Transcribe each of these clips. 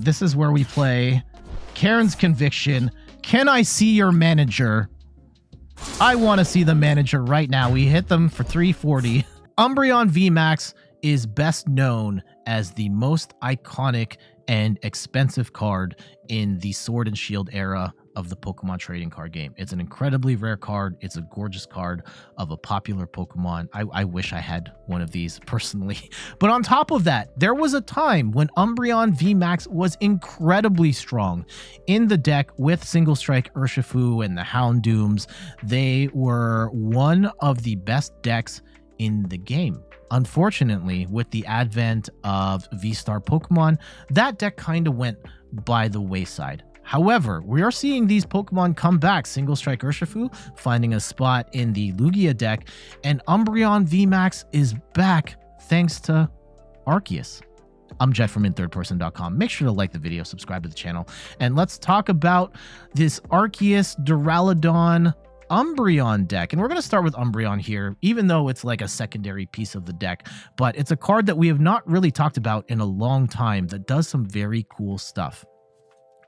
This is where we play Karen's Conviction. Can I see your manager? I want to see the manager right now. We hit them for 340. Umbreon VMAX is best known as the most iconic and expensive card in the Sword and Shield era of the Pokemon trading card game. It's an incredibly rare card. It's a gorgeous card of a popular Pokemon. I wish I had one of these personally. But on top of that, there was a time when Umbreon VMAX was incredibly strong in the deck with Single Strike Urshifu and the Houndooms. They were one of the best decks in the game. Unfortunately, with the advent of V-Star Pokemon, that deck kind of went by the wayside. However, we are seeing these Pokemon come back. Single Strike Urshifu finding a spot in the Lugia deck, and Umbreon VMAX is back thanks to Arceus. I'm Jet from inthirdperson.com. Make sure to like the video, subscribe to the channel, and let's talk about this Arceus Duraludon Umbreon deck. And we're going to start with Umbreon here, even though it's like a secondary piece of the deck, but it's a card that we have not really talked about in a long time that does some very cool stuff.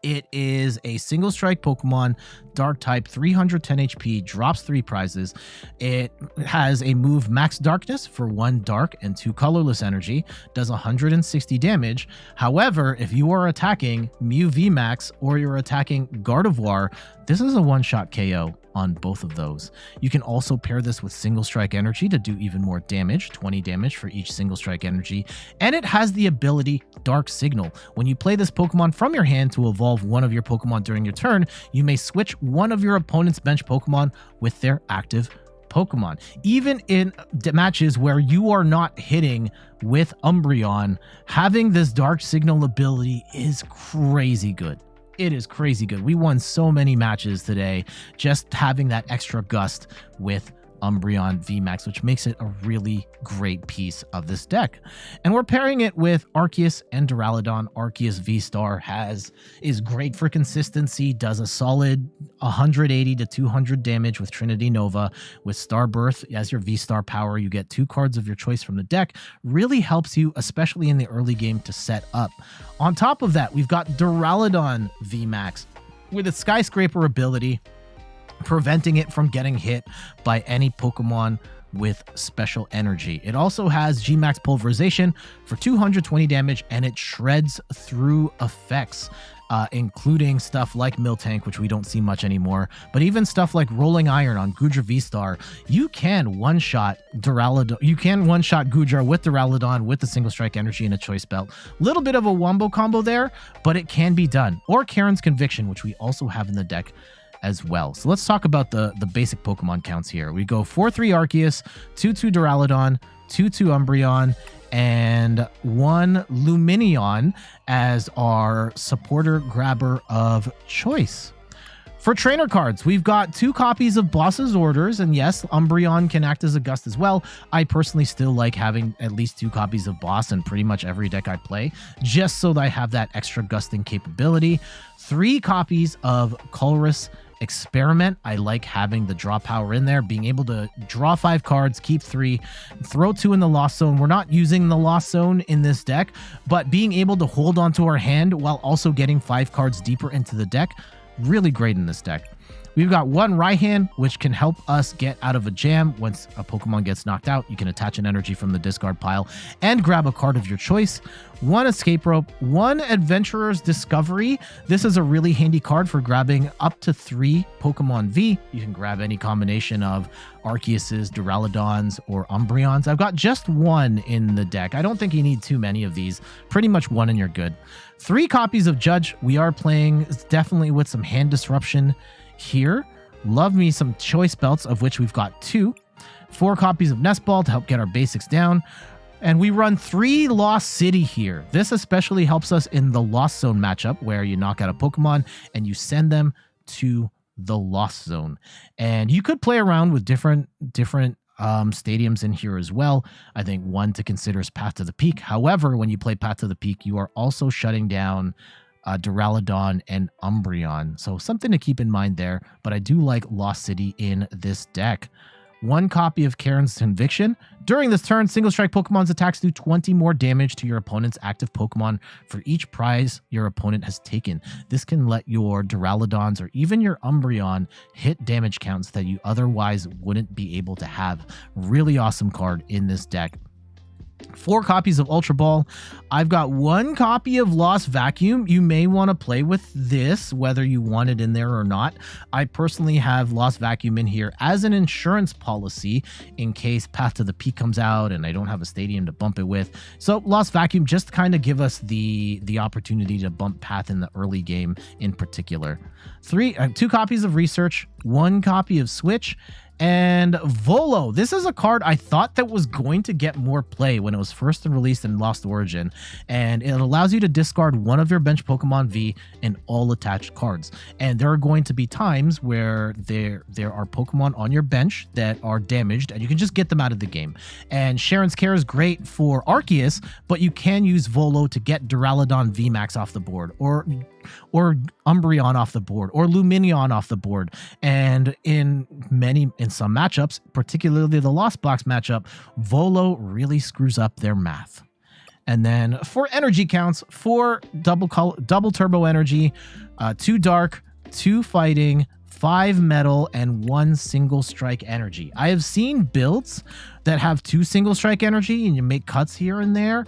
It is a single strike Pokemon, dark type, 310 HP, drops 3 prizes. It has a move Max Darkness for 1 dark and 2 colorless energy, does 160 damage. However, if you are attacking Mew VMAX or you're attacking Gardevoir, this is a one-shot KO on both of those. You can also pair this with Single Strike Energy to do even more damage, 20 damage for each Single Strike Energy, and it has the ability Dark Signal. When you play this Pokemon from your hand to evolve one of your Pokemon during your turn, you may switch one of your opponent's bench Pokemon with their active Pokemon. Even in matches where you are not hitting with Umbreon, having this Dark Signal ability is crazy good. It is crazy good. We won so many matches today just having that extra gust with Umbreon VMAX, which makes it a really great piece of this deck. And we're pairing it with Arceus and Duraludon. Arceus V-Star is great for consistency, does a solid 180 to 200 damage with Trinity Nova. With Starbirth as your V-Star power, you get 2 cards of your choice from the deck. Really helps you, especially in the early game, to set up. On top of that, we've got Duraludon VMAX with its Skyscraper ability, preventing it from getting hit by any Pokemon with special energy. It also has G-Max Pulverization for 220 damage, and it shreds through effects, including stuff like Miltank, which we don't see much anymore, but even stuff like Rolling Iron on Goodra V-Star. You can one-shot Duraludon. You can one-shot Goodra with Duraludon with the Single Strike Energy and a Choice Belt. Little bit of a wombo combo there, but it can be done. Or Karen's Conviction, which we also have in the deck as well. So let's talk about the basic Pokemon counts here. We go 4-3 Arceus, 2-2 Duraludon, 2-2 Umbreon, and 1 Lumineon as our supporter grabber of choice. For trainer cards, we've got 2 copies of Boss's Orders, and yes, Umbreon can act as a Gust as well. I personally still like having at least 2 copies of Boss in pretty much every deck I play, just so that I have that extra gusting capability. 3 copies of Colress Experiment. I like having the draw power in there, being able to draw 5 cards, keep 3, throw 2 in the Lost Zone. We're not using the Lost Zone in this deck, but being able to hold onto our hand while also getting 5 cards deeper into the deck, really great in this deck. We've got 1 Raihan, which can help us get out of a jam. Once a Pokemon gets knocked out, you can attach an energy from the discard pile and grab a card of your choice. 1 Escape Rope, 1 Adventurer's Discovery. This is a really handy card for grabbing up to 3 Pokemon V. You can grab any combination of Arceus's, Duraludons, or Umbreons. I've got just 1 in the deck. I don't think you need too many of these. Pretty much 1 and you're good. 3 copies of Judge. We are playing definitely with some hand disruption here. Love me some Choice Belts, of which we've got 2. 4 copies of Nest Ball to help get our basics down. And we run 3 Lost City here. This especially helps us in the Lost Zone matchup, where you knock out a Pokemon and you send them to the Lost Zone. And you could play around with different stadiums in here as well. I think one to consider is Path to the Peak. However, when you play Path to the Peak, you are also shutting down Duraludon and Umbreon. So something to keep in mind there, but I do like Lost City in this deck. 1 copy of Karen's Conviction. During this turn, single strike Pokemon's attacks do 20 more damage to your opponent's active Pokemon for each prize your opponent has taken. This can let your Duraludons or even your Umbreon hit damage counts that you otherwise wouldn't be able to have. Really awesome card in this deck. 4 copies of Ultra Ball. I've got 1 copy of Lost Vacuum. You may want to play with this, whether you want it in there or not. I personally have Lost Vacuum in here as an insurance policy in case Path to the Peak comes out and I don't have a stadium to bump it with. So Lost Vacuum just kind of give us the opportunity to bump Path in the early game in particular. 2 copies of Research, 1 copy of Switch, and Volo. This is a card I thought that was going to get more play when it was first released in Lost Origin, and it allows you to discard one of your bench Pokemon V and all attached cards. And there are going to be times where there are Pokemon on your bench that are damaged, and you can just get them out of the game. And Sharon's Care is great for Arceus, but you can use Volo to get Duraludon VMAX off the board, or Umbreon off the board, or Lumineon off the board. And in some matchups, particularly the Lost Box matchup, Volo really screws up their math. And then for energy counts, 4 double turbo energy, 2 dark, 2 fighting, 5 metal, and 1 single strike energy. I have seen builds that have 2 single strike energy and you make cuts here and there.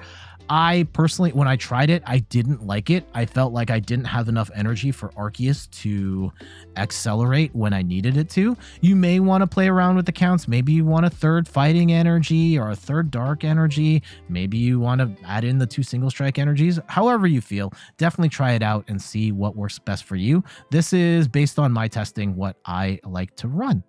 I personally, when I tried it, I didn't like it. I felt like I didn't have enough energy for Arceus to accelerate when I needed it to. You may want to play around with the counts. Maybe you want a 3rd fighting energy or a 3rd dark energy. Maybe you want to add in the 2 single strike energies. However you feel, definitely try it out and see what works best for you. This is based on my testing, what I like to run.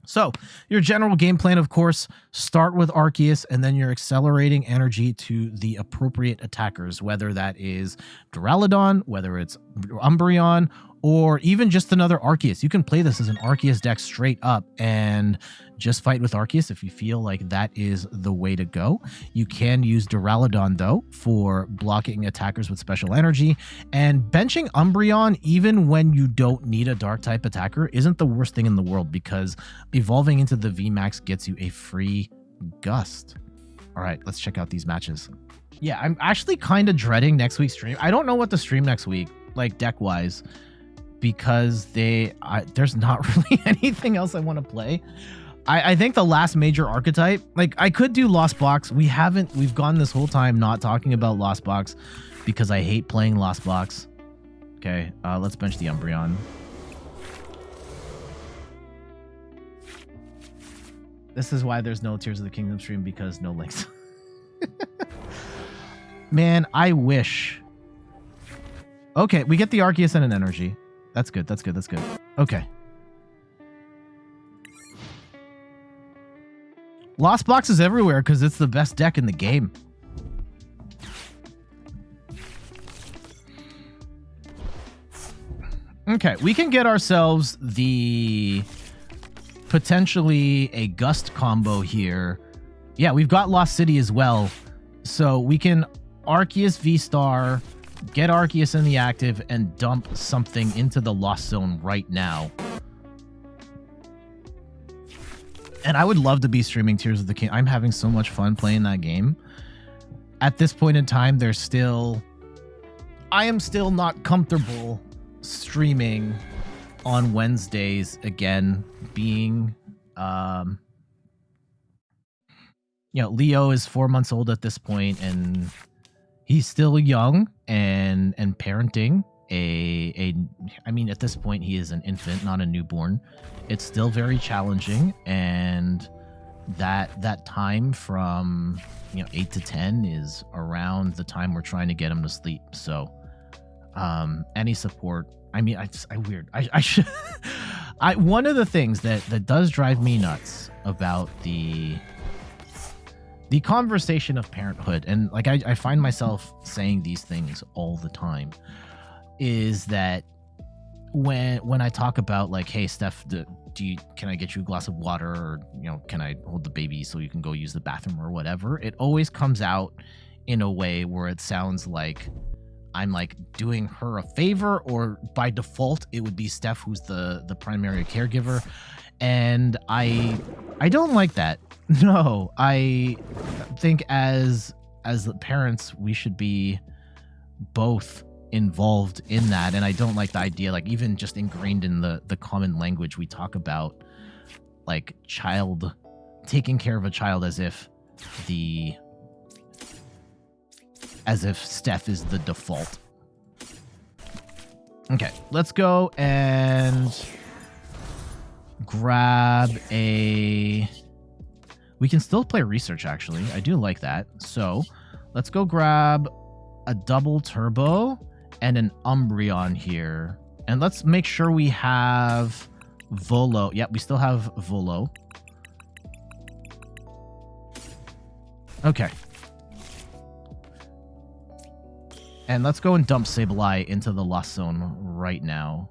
So your general game plan, of course, start with Arceus, and then you're accelerating energy to the appropriate attackers, whether that is Duraludon, whether it's Umbreon, or even just another Arceus. You can play this as an Arceus deck straight up and just fight with Arceus if you feel like that is the way to go. You can use Duraludon, though, for blocking attackers with special energy. And benching Umbreon, even when you don't need a dark type attacker, isn't the worst thing in the world, because evolving into the VMAX gets you a free Gust. All right, let's check out these matches. Yeah, I'm actually kind of dreading next week's stream. I don't know what to stream next week, like deck-wise, because there's not really anything else I want to play. I think the last major archetype, like I could do Lost Box. We've gone this whole time not talking about Lost Box because I hate playing Lost Box. Okay, let's bench the Umbreon. This is why there's no Tears of the Kingdom stream, because no links. Man, I wish. Okay, we get the Arceus and an energy. That's good, that's good, that's good. Okay. Lost Box is everywhere because it's the best deck in the game. Okay, we can get ourselves the potentially a Gust combo here. Yeah, we've got Lost City as well. So we can Arceus V-Star, get Arceus in the active, and dump something into the Lost Zone right now. And I would love to be streaming Tears of the King. I'm having so much fun playing that game. At this point in time, I am still not comfortable streaming on Wednesdays again, being, Leo is 4 months old at this point, and he's still young and parenting I mean, at this point, he is an infant, not a newborn. It's still very challenging, and that time from 8 to 10 is around the time we're trying to get him to sleep. So any support, I mean, I should one of the things that does drive me nuts about the conversation of parenthood, and like I find myself saying these things all the time, is that when I talk about like, hey Steph, can I get you a glass of water, or can I hold the baby so you can go use the bathroom or whatever, it always comes out in a way where it sounds like I'm like doing her a favor, or by default it would be Steph who's the primary caregiver. And I I don't like that. No, I think as the parents, we should be both involved in that, and I don't like the idea, like even just ingrained in the common language, we talk about like taking care of a child as if Steph is the default. Okay, let's go and grab a... We can still play research, actually. I do like that. So let's go grab a double turbo and an Umbreon here. And let's make sure we have Volo. Yep, we still have Volo. Okay. And let's go and dump Sableye into the Lost Zone right now.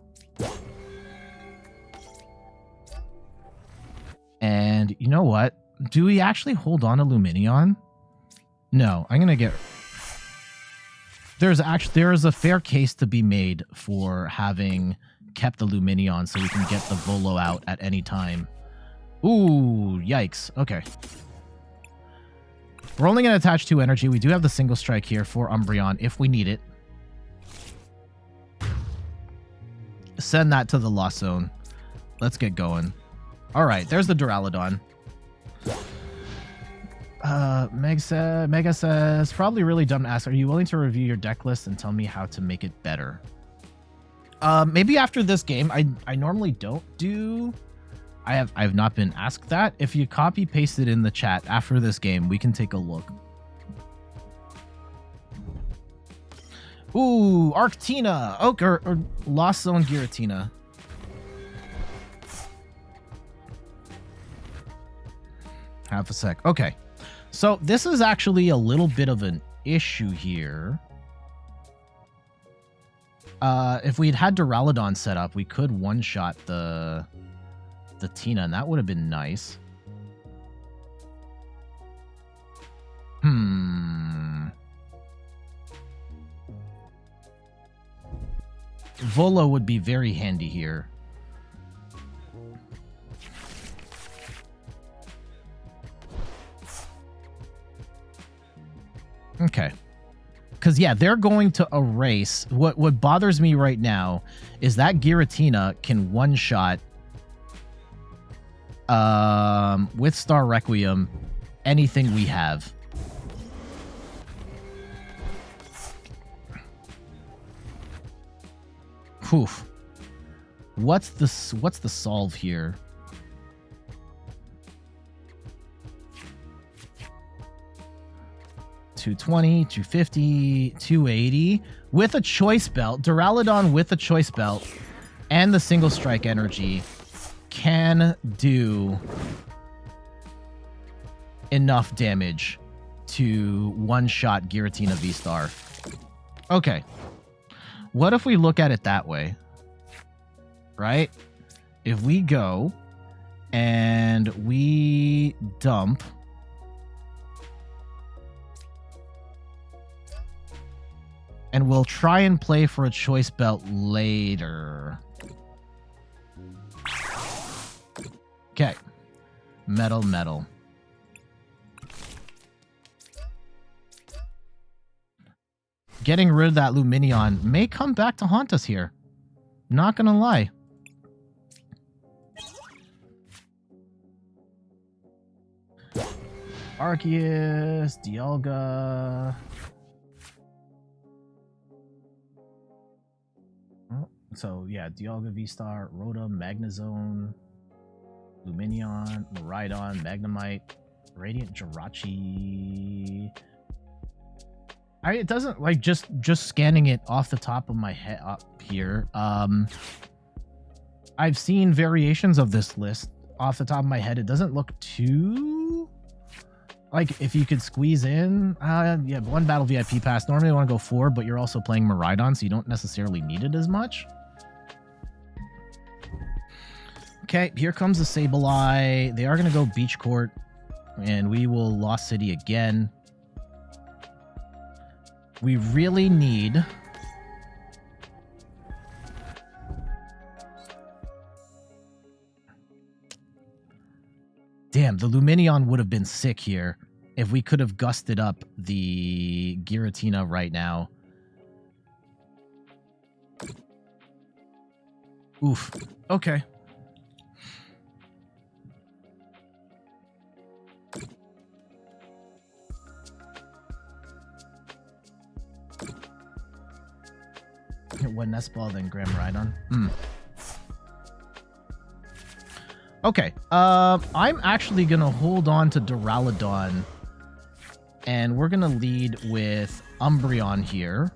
And you know what? Do we actually hold on to Lumineon? No, I'm going to get... There is a fair case to be made for having kept the Lumineon so we can get the Volo out at any time. Ooh, yikes. Okay. We're only going to attach 2 energy. We do have the single strike here for Umbreon if we need it. Send that to the Lost Zone. Let's get going. All right, there's the Duraludon. Mega says, probably really dumb to ask, are you willing to review your deck list and tell me how to make it better? Maybe after this game. I normally don't do... I've not been asked that. If you copy paste it in the chat after this game, we can take a look. Ooh, Arctina. Oh, or Lost Zone Giratina. Half a sec. Okay. So this is actually a little bit of an issue here. If we'd had Duraludon set up, we could one-shot the Tina, and that would have been nice. Volo would be very handy here. Okay. Because, yeah, they're going to erase... What bothers me right now is that Giratina can one-shot with Star Requiem anything we have. Poof. What's the solve here? $220, $250, $280 with a choice belt. Duraludon with a choice belt and the single strike energy can do enough damage to one-shot Giratina V-Star. Okay. What if we look at it that way? Right? If we go and we dump and we'll try and play for a choice belt later. Okay. Metal. Getting rid of that Lumineon may come back to haunt us here. Not gonna lie. Arceus, Dialga. Oh, so yeah, Dialga V-Star, Rotom, Magnezone, Lumineon, Miraidon, Magnemite, Radiant Jirachi. It doesn't, like, just scanning it off the top of my head up here. I've seen variations of this list off the top of my head. It doesn't look too... Like, if you could squeeze in... yeah, 1 battle VIP pass. Normally I want to go 4, but you're also playing Miraidon, so you don't necessarily need it as much. Okay, here comes the Sableye. They are going to go Beach Court, and we will Lost City again. We really need... Damn, the Lumineon would have been sick here if we could have gusted up the Giratina right now. Oof. Okay. One Nest Ball, then Graham Rhydon. Okay. I'm actually gonna hold on to Duraludon, and we're gonna lead with Umbreon here.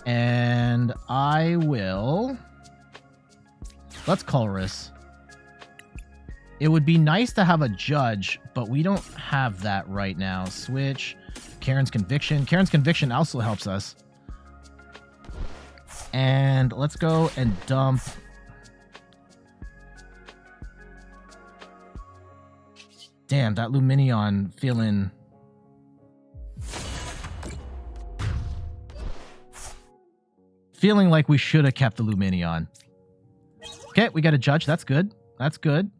And I will... Let's Colress. It would be nice to have a judge, but we don't have that right now. Switch. Karen's Conviction. Karen's Conviction also helps us. And let's go and dump... Damn, that Lumineon feeling... Feeling like we should have kept the Lumineon. Okay, we got a judge. That's good. That's good.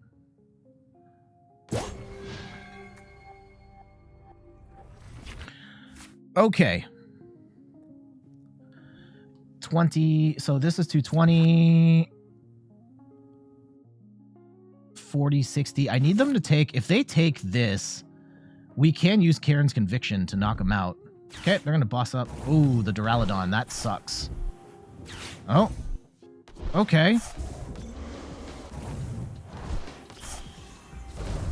Okay. 20. So this is 220. 40, 60. I need them to take... If they take this, we can use Karen's Conviction to knock them out. Okay, they're going to boss up. Ooh, the Duraludon. That sucks. Oh. Okay.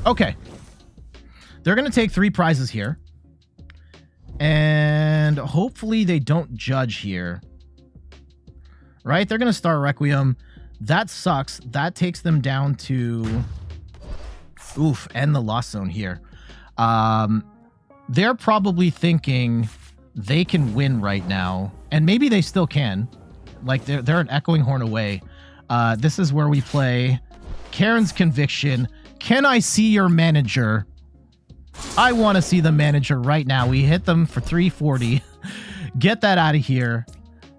Okay. They're going to take 3 prizes here. And hopefully they don't judge here. Right? They're going to start Requiem. That sucks. That takes them down to... Oof, and the Lost Zone here. They're probably thinking they can win right now. And maybe they still can. Like, they're an Echoing Horn away. This is where we play Karen's Conviction. Can I see your manager? I want to see the manager right now. We hit them for 340. Get that out of here.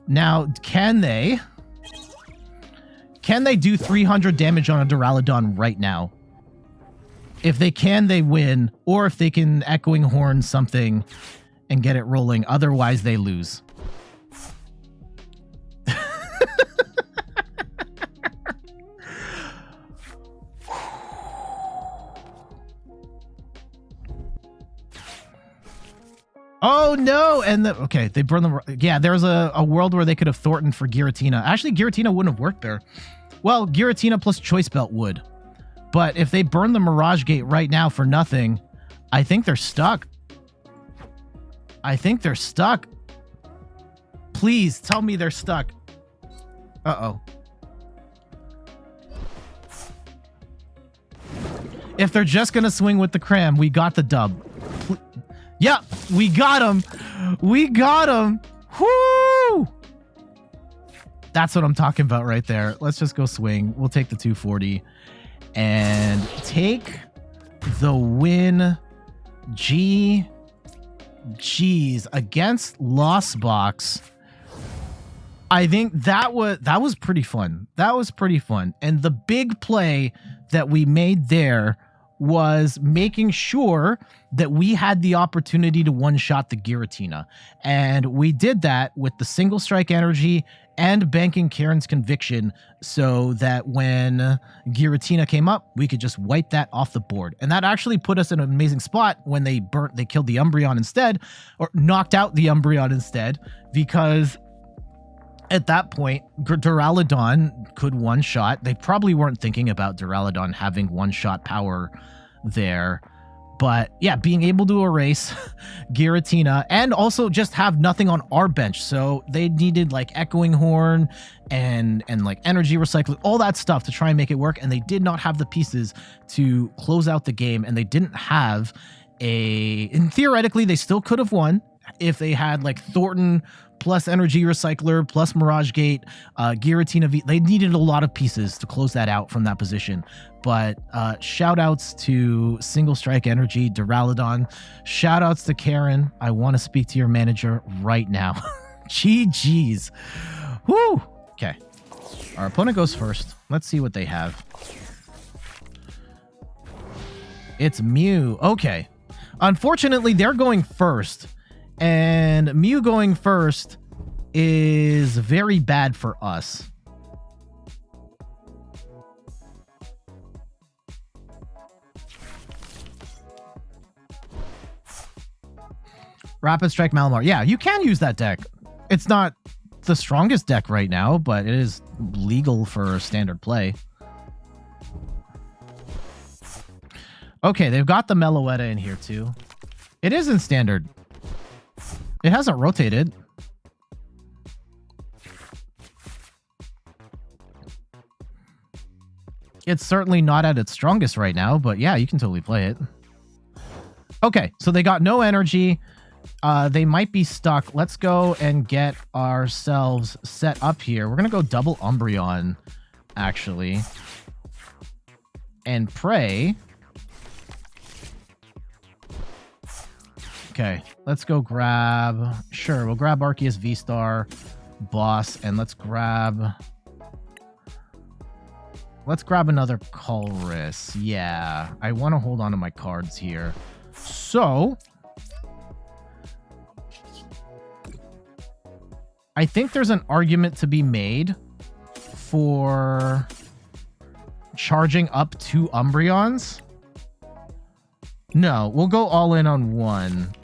Now, can they do 300 damage on a Duraludon right now? If they can, they win. Or if they can Echoing Horn something and get it rolling. Otherwise, they lose. Oh no! And okay, they burned them. Yeah, there was a world where they could have Thornton for Giratina. Actually, Giratina wouldn't have worked there. Well, Giratina plus Choice Belt would. But if they burn the Mirage Gate right now for nothing, I think they're stuck. I think they're stuck. Please tell me they're stuck. Uh-oh. If they're just gonna swing with the cram, we got the dub. Yep, we got him. We got him. Whoo! That's what I'm talking about right there. Let's just go swing. We'll take the 240 and take the win. GG's against Lost Box. I think that was pretty fun. That was pretty fun. And the big play that we made there was making sure that we had the opportunity to one-shot the Giratina. And we did that with the single strike energy and banking Karen's Conviction so that when Giratina came up, we could just wipe that off the board. And that actually put us in an amazing spot when they killed the Umbreon instead, or knocked out the Umbreon instead, because at that point, Duraludon could one-shot. They probably weren't thinking about Duraludon having one-shot power there. But yeah, being able to erase Giratina and also just have nothing on our bench. So they needed like Echoing Horn and like energy recycling, all that stuff to try and make it work. And they did not have the pieces to close out the game. And they didn't have and theoretically, they still could have won if they had like Thornton plus Energy Recycler plus Mirage Gate, Giratina V. They needed a lot of pieces to close that out from that position. But shout outs to Single Strike Energy, Duraludon. Shout outs to Karen. I want to speak to your manager right now. GG's. Woo! Okay. Our opponent goes first. Let's see what they have. It's Mew. Okay. Unfortunately, they're going first. And Mew going first is very bad for us. Rapid Strike Malamar. Yeah, you can use that deck. It's not the strongest deck right now, but it is legal for standard play. Okay, they've got the Meloetta in here too. It is in standard. It hasn't rotated. It's certainly not at its strongest right now, but yeah, you can totally play it. Okay, so they got no energy. They might be stuck. Let's go and get ourselves set up here. We're going to go double Umbreon, actually. And pray. Okay, let's go grab... Sure, we'll grab Arceus V-Star Boss, and let's grab... Let's grab another Colress. Yeah, I want to hold on to my cards here. So... I think there's an argument to be made for charging up 2 Umbreons. No, we'll go all in on 1.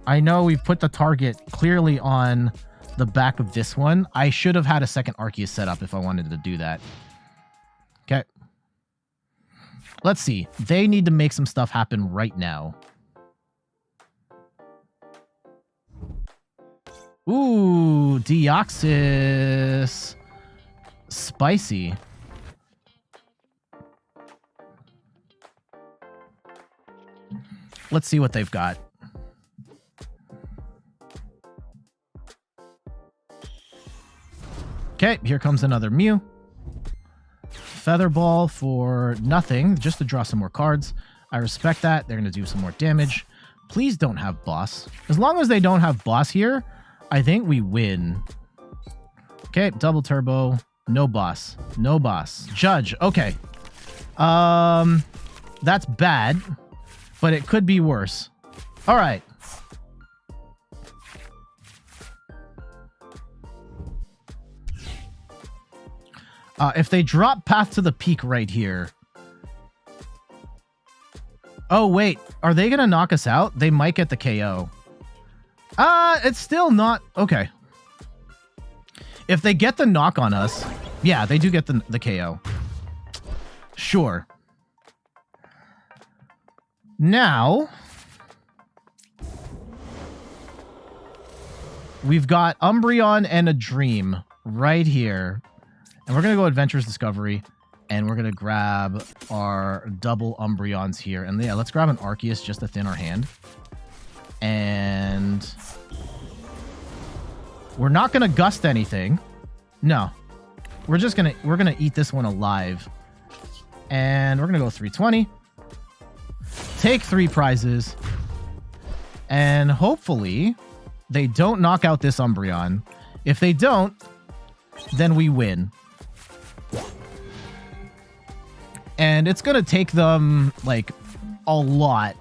I know we've put the target clearly on the back of this one. I should have had a second Arceus set up if I wanted to do that. Okay. Let's see. They need to make some stuff happen right now. Ooh, Deoxys. Spicy. Let's see what they've got. Okay, here comes another Mew. Featherball for nothing, just to draw some more cards. I respect that. They're going to do some more damage. Please don't have boss. As long as they don't have boss here, I think we win. Okay, double turbo. No boss. No boss. Judge. Okay. That's bad, but it could be worse. All right. If they drop Path to the Peak right here. Oh, wait. Are they going to knock us out? They might get the KO. It's still not... Okay. If they get the knock on us... Yeah, they do get the KO. Sure. Now... we've got Umbreon and a Dream right here. And we're going to go Adventurous Discovery. And we're going to grab our double Umbreons here. And yeah, let's grab an Arceus just to thin our hand. And we're not going to gust anything. No. We're going to eat this one alive. And we're going to go 320. Take 3 prizes. And hopefully they don't knock out this Umbreon. If they don't, then we win. And it's going to take them like a lot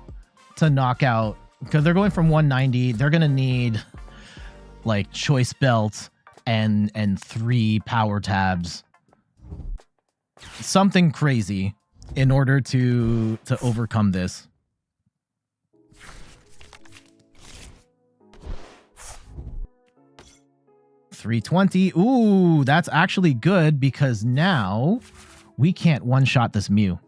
to knock out, because they're going from 190. They're going to need like Choice Belt and 3 power tabs. Something crazy in order to overcome this. $320. Ooh, that's actually good, because now we can't one-shot this Mew.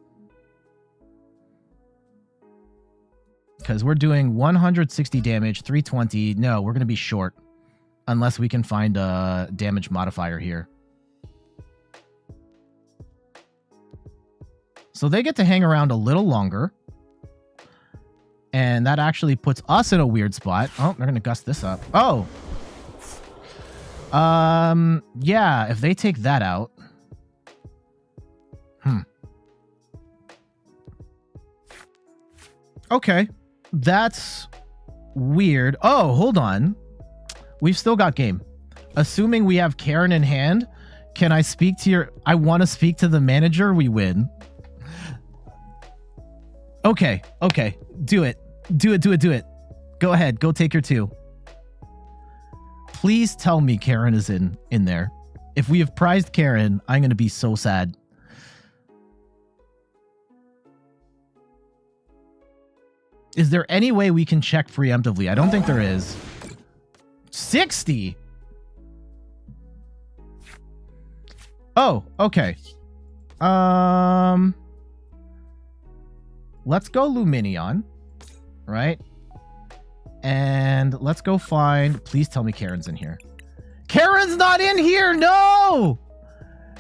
Because we're doing 160 damage, 320. No, we're going to be short. Unless we can find a damage modifier here. So they get to hang around a little longer. And that actually puts us in a weird spot. Oh, they're going to gust this up. Oh! Yeah, if they take that out. Okay. That's weird. Oh, hold on. We've still got game. Assuming we have Karen in hand, can I speak to your... I want to speak to the manager, we win. Okay. Okay. Do it. Do it. Do it. Do it. Go ahead. Go take your 2. Please tell me Karen is in there. If we have prized Karen, I'm going to be so sad. Is there any way we can check preemptively? I don't think there is. 60? Oh, okay. Let's go Lumineon, right? And let's go find... Please tell me Karen's in here. Karen's not in here! No!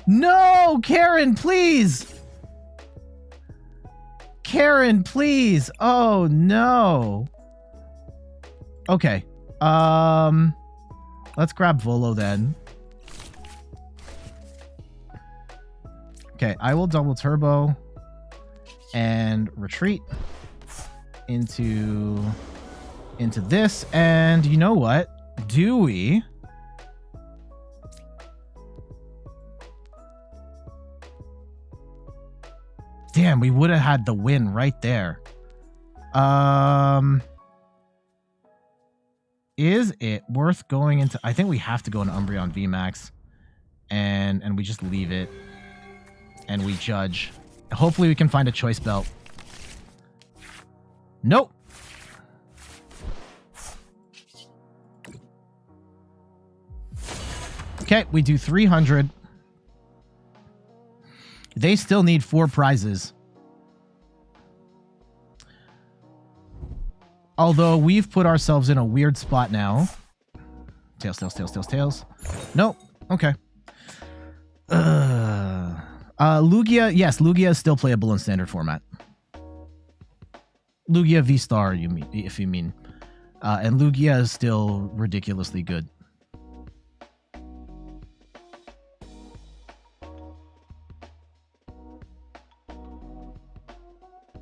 No, Karen, please! Karen, please! Oh, no. Okay. Let's grab Volo then. Okay, I will double turbo and retreat into this. And you know what? Do we... Damn, we would have had the win right there. Is it worth going into... I think we have to go into Umbreon VMAX. And we just leave it. And we judge. Hopefully we can find a choice belt. Nope. Okay, we do 300. They still need 4 prizes. Although we've put ourselves in a weird spot now. Tails, tails, tails, tails, tails. Nope. Okay. Lugia, yes, Lugia is still playable in standard format. Lugia V-STAR, you mean, if you mean. And Lugia is still ridiculously good.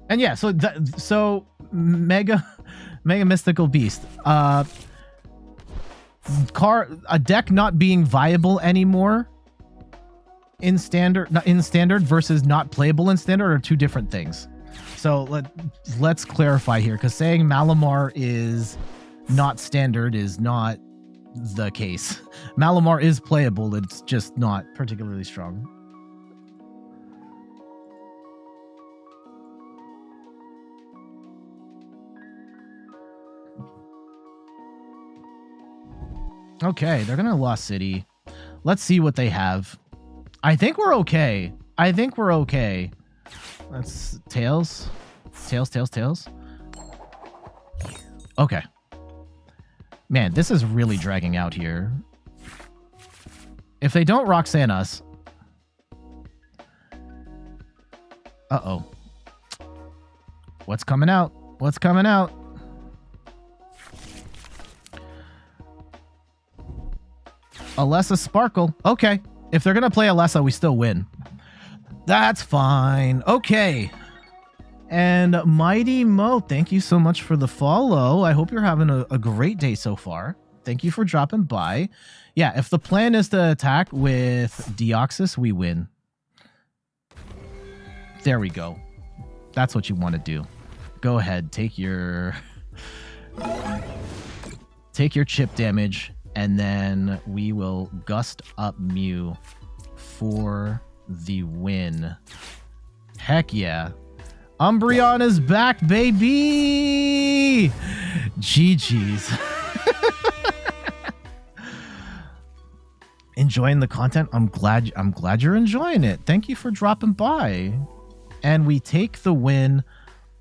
And yeah, so Mega Mystical Beast. A deck not being viable anymore in standard versus not playable in standard are 2 different things. So let's clarify here, because saying Malamar is not standard is not the case. Malamar is playable, it's just not particularly strong. Okay, they're gonna Lost City. Let's see what they have. I think we're okay. I think we're okay. Let's... Tails. Tails, tails, tails. Okay. Man, this is really dragging out here. If they don't Roxanne us... Uh-oh. What's coming out? What's coming out? Alessa Sparkle. Okay. If they're going to play Alessa, we still win. That's fine. Okay. And Mighty Mo, thank you so much for the follow. I hope you're having a great day so far. Thank you for dropping by. Yeah, if the plan is to attack with Deoxys, we win. There we go. That's what you want to do. Go ahead. Take your chip damage. And then we will Gust Up Mew for the win. Heck yeah. Umbreon is back, baby! GG's. Enjoying the content? I'm glad you're enjoying it. Thank you for dropping by. And we take the win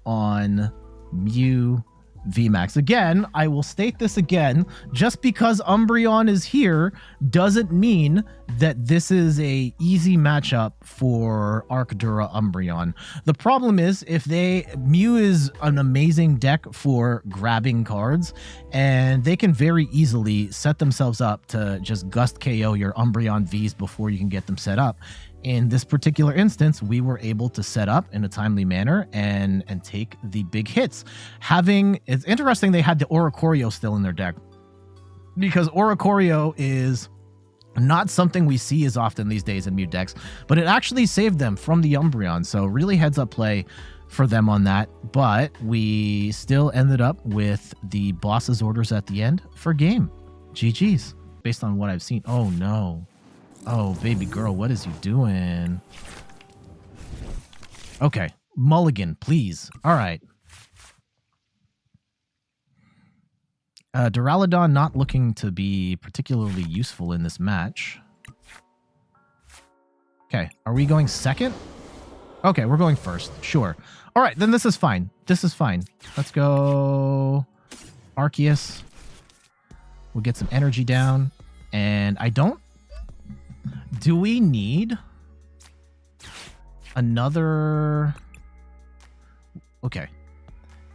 on Mew VMAX. Again, I will state this again, just because Umbreon is here doesn't mean that this is a easy matchup for Arcdura Umbreon. The problem is, Mew is an amazing deck for grabbing cards, and they can very easily set themselves up to just gust KO your Umbreon Vs before you can get them set up. In this particular instance, we were able to set up in a timely manner and take the big hits. It's interesting they had the Oricorio still in their deck, because Oricorio is not something we see as often these days in Mew decks, but it actually saved them from the Umbreon. So really heads up play for them on that, but we still ended up with the boss's orders at the end for game. GG's, based on what I've seen. Oh no. Oh, baby girl, what is you doing? Okay, mulligan, please. All right. Duraludon not looking to be particularly useful in this match. Okay, are we going second? Okay, we're going first. Sure. All right, then this is fine. This is fine. Let's go Arceus. We'll get some energy down. And I don't... Do we need another... Okay.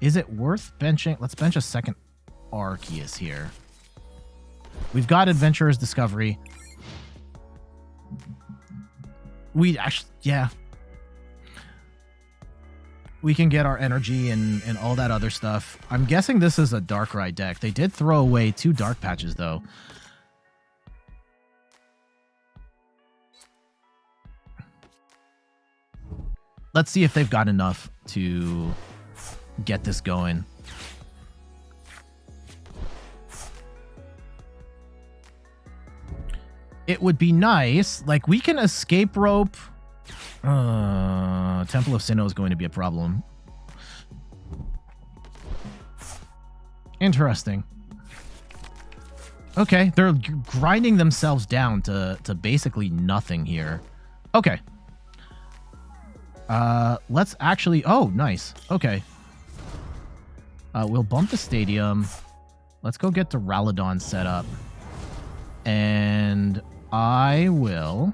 Is it worth benching? Let's bench a second Arceus here. We've got Adventurer's Discovery. We actually... Yeah. We can get our energy and all that other stuff. I'm guessing this is a Darkrai deck. They did throw away 2 Dark Patches, though. Let's see if they've got enough to get this going. It would be nice. Like, we can Escape Rope... Temple of Sinnoh is going to be a problem. Interesting. Okay, they're grinding themselves down to basically nothing here. Okay. Let's actually... Oh, nice. Okay. We'll bump the stadium. Let's go get Duraludon set up. And I will...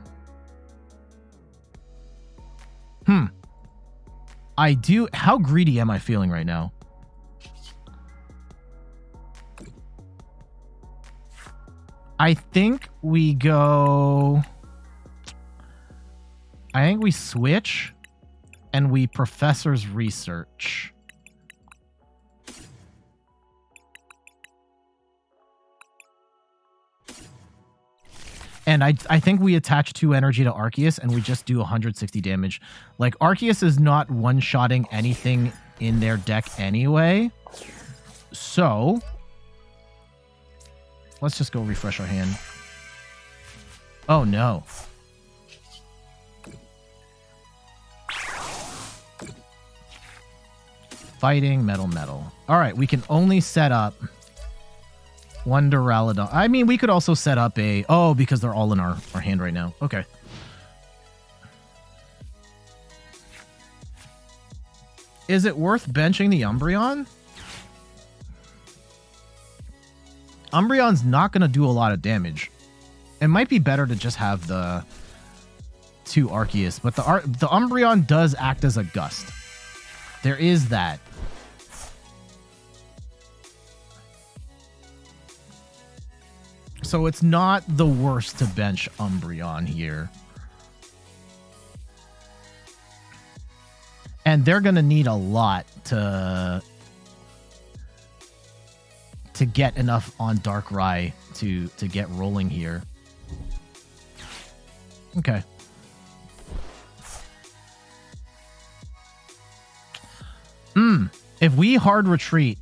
I do... How greedy am I feeling right now? I think we go... I think we switch and we Professor's Research. And I think we attach 2 energy to Arceus and we just do 160 damage. Like, Arceus is not one-shotting anything in their deck anyway. So, let's just go refresh our hand. Oh, no. Fighting, metal. All right, we can only set up... 1 Duraludon. I mean, we could also set up a... Oh, because they're all in our hand right now. Okay. Is it worth benching the Umbreon? Umbreon's not going to do a lot of damage. It might be better to just have the 2 Arceus, but the Umbreon does act as a gust. There is that. So it's not the worst to bench Umbreon here. And they're going to need a lot to get enough on Darkrai to get rolling here. Okay. If we hard retreat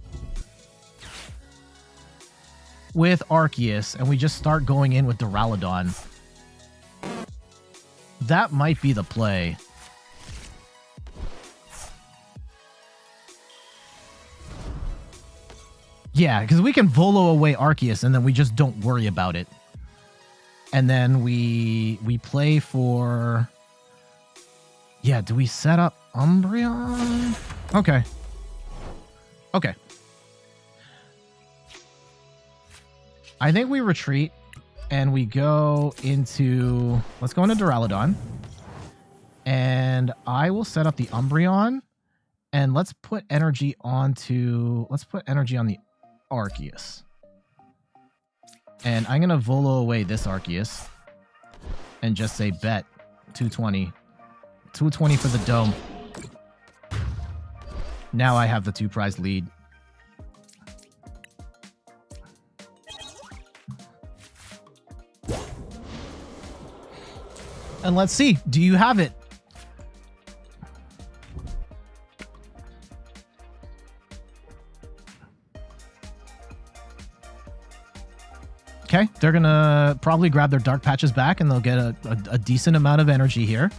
with Arceus and we just start going in with Duraludon, that might be the play. Yeah, because we can Volo away Arceus and then we just don't worry about it. And then we play for... Yeah, do we set up Umbreon? Okay. Okay. I think we retreat and we go into... Let's go into Duraludon. And I will set up the Umbreon. And let's put energy onto... Let's put energy on the Arceus. And I'm going to Volo away this Arceus. And just say bet. 220. 220 for the dome. Now I have the 2-prize lead. And let's see. Do you have it? Okay, they're going to probably grab their dark patches back and they'll get a decent amount of energy here.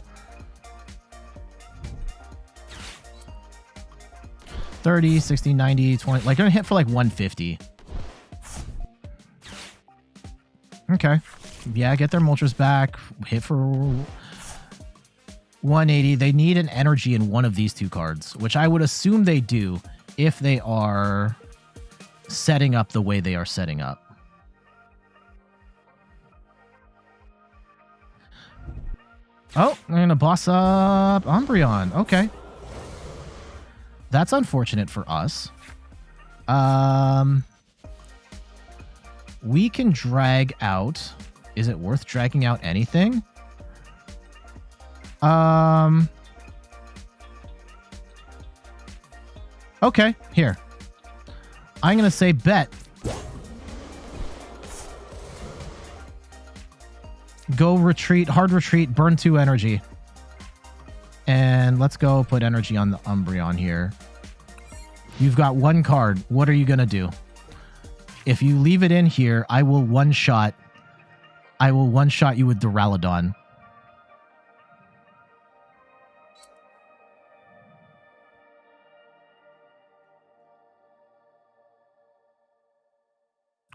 30, 60, 90, 20. Like, they're going to hit for like 150. Okay. Yeah, get their Moltres back. Hit for 180. They need an energy in one of these two cards, which I would assume they do if they are setting up the way they are setting up. Oh, they're going to boss up Umbreon. Okay. That's unfortunate for us. We can drag out. Is it worth dragging out anything? Okay, here. I'm going to say bet. Go retreat, hard retreat, burn 2 energy. And let's go put energy on the Umbreon here. You've got 1 card. What are you going to do? If you leave it in here, I will one-shot. I will one-shot you with Duraludon.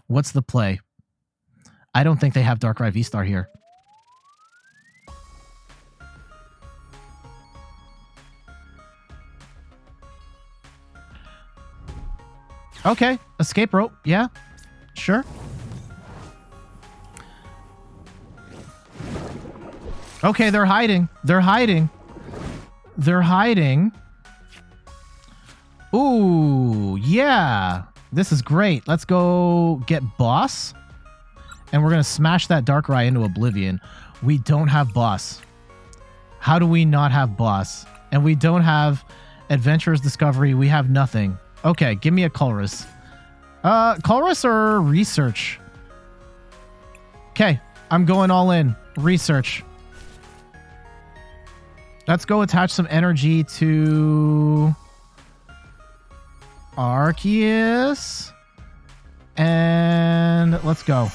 What's the play? I don't think they have Darkrai V-Star here. Okay, Escape Rope. Yeah, sure. Okay, they're hiding. They're hiding. They're hiding. Ooh, yeah. This is great. Let's go get Boss. And we're going to smash that Darkrai into Oblivion. We don't have Boss. How do we not have Boss? And we don't have Adventurer's Discovery. We have nothing. Okay, give me a Colress. Colress or Research? Okay, I'm going all in. Research. Let's go attach some energy to Arceus. And let's go.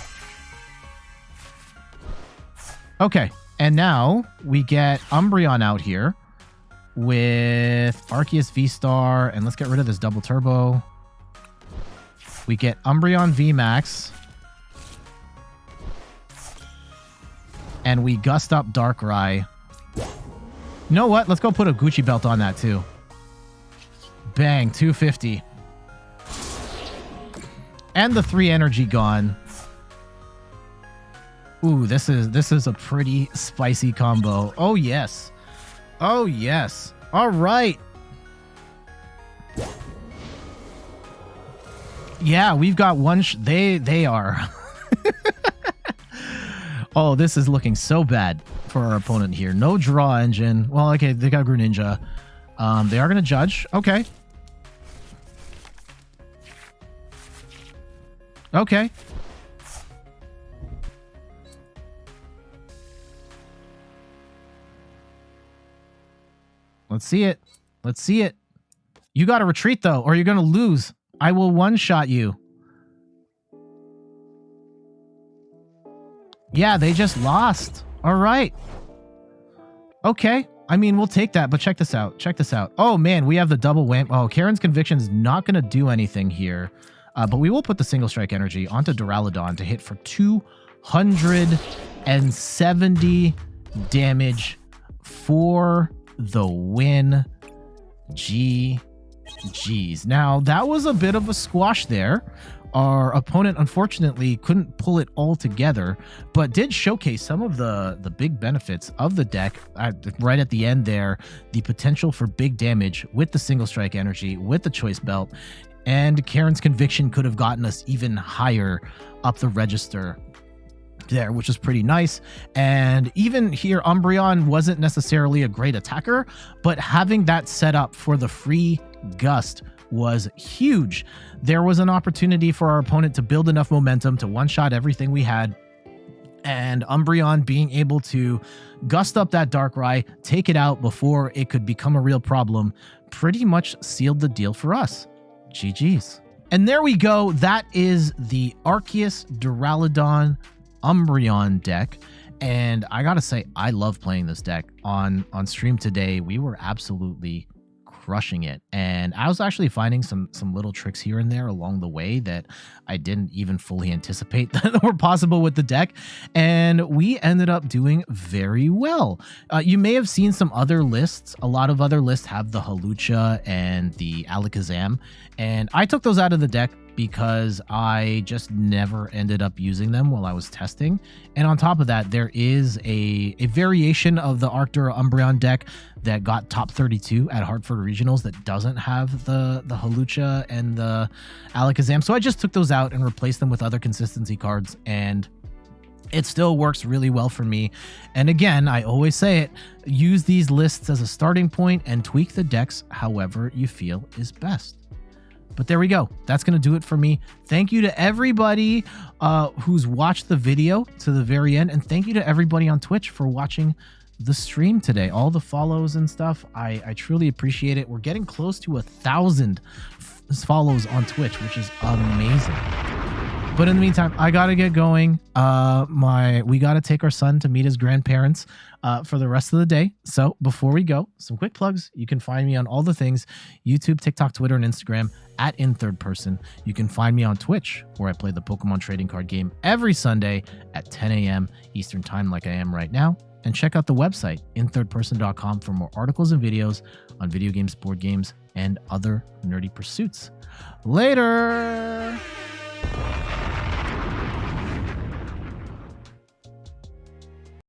Okay, and now we get Umbreon out here with Arceus V-Star, and let's get rid of this double turbo. We get Umbreon VMAX, and we gust up Darkrai. You know what? Let's go put a Gucci belt on that too. Bang, 250. And the 3 energy gone. Ooh, this is a pretty spicy combo. Oh yes. Oh yes. All right. Yeah, we've got one. They are. Oh, this is looking so bad for our opponent here. No draw engine. Well, okay, they got Greninja. They are going to judge. Okay. Okay. Let's see it. Let's see it. You got to retreat, though, or you're going to lose. I will one-shot you. Yeah, they just lost. All right. Okay. I mean, we'll take that, but check this out. Check this out. Oh, man, we have the double whammy. Oh, Karen's Conviction is not going to do anything here. But we will put the single strike energy onto Duraludon to hit for 270 damage for the win. GG's. Now, that was a bit of a squash there. Our opponent, unfortunately, couldn't pull it all together, but did showcase some of the big benefits of the deck right at the end there. The potential for big damage with the single strike energy, with the choice belt, and Karen's Conviction could have gotten us even higher up the register there, which is pretty nice. And even here, Umbreon wasn't necessarily a great attacker, but having that set up for the free gust was huge. There was an opportunity for our opponent to build enough momentum to one-shot everything we had, and Umbreon being able to gust up that Darkrai, take it out before it could become a real problem, pretty much sealed the deal for us. GG's. And there we go. That is the Arceus Duraludon Umbreon deck. And I gotta say, I love playing this deck. On stream today, we were absolutely crushing it. And I was actually finding some little tricks here and there along the way that I didn't even fully anticipate that were possible with the deck. And we ended up doing very well. You may have seen some other lists. A lot of other lists have the Hawlucha and the Alakazam. And I took those out of the deck because I just never ended up using them while I was testing. And on top of that, there is a variation of the Arctura Umbreon deck that got top 32 at Hartford Regionals that doesn't have the Hawlucha and the Alakazam. So I just took those out and replaced them with other consistency cards, and it still works really well for me. And again, I always say it, use these lists as a starting point and tweak the decks however you feel is best. But there we go. That's going to do it for me. Thank you to everybody who's watched the video to the very end. And thank you to everybody on Twitch for watching the stream today. All the follows and stuff. I truly appreciate it. We're getting close to 1,000 follows on Twitch, which is amazing. But in the meantime, I got to get going. We got to take our son to meet his grandparents for the rest of the day. So before we go, some quick plugs. You can find me on all the things: YouTube, TikTok, Twitter, and Instagram at @InThirdPerson. You can find me on Twitch, where I play the Pokemon trading card game every Sunday at 10 a.m. Eastern time, like I am right now. And check out the website, inthirdperson.com, for more articles and videos on video games, board games, and other nerdy pursuits. Later!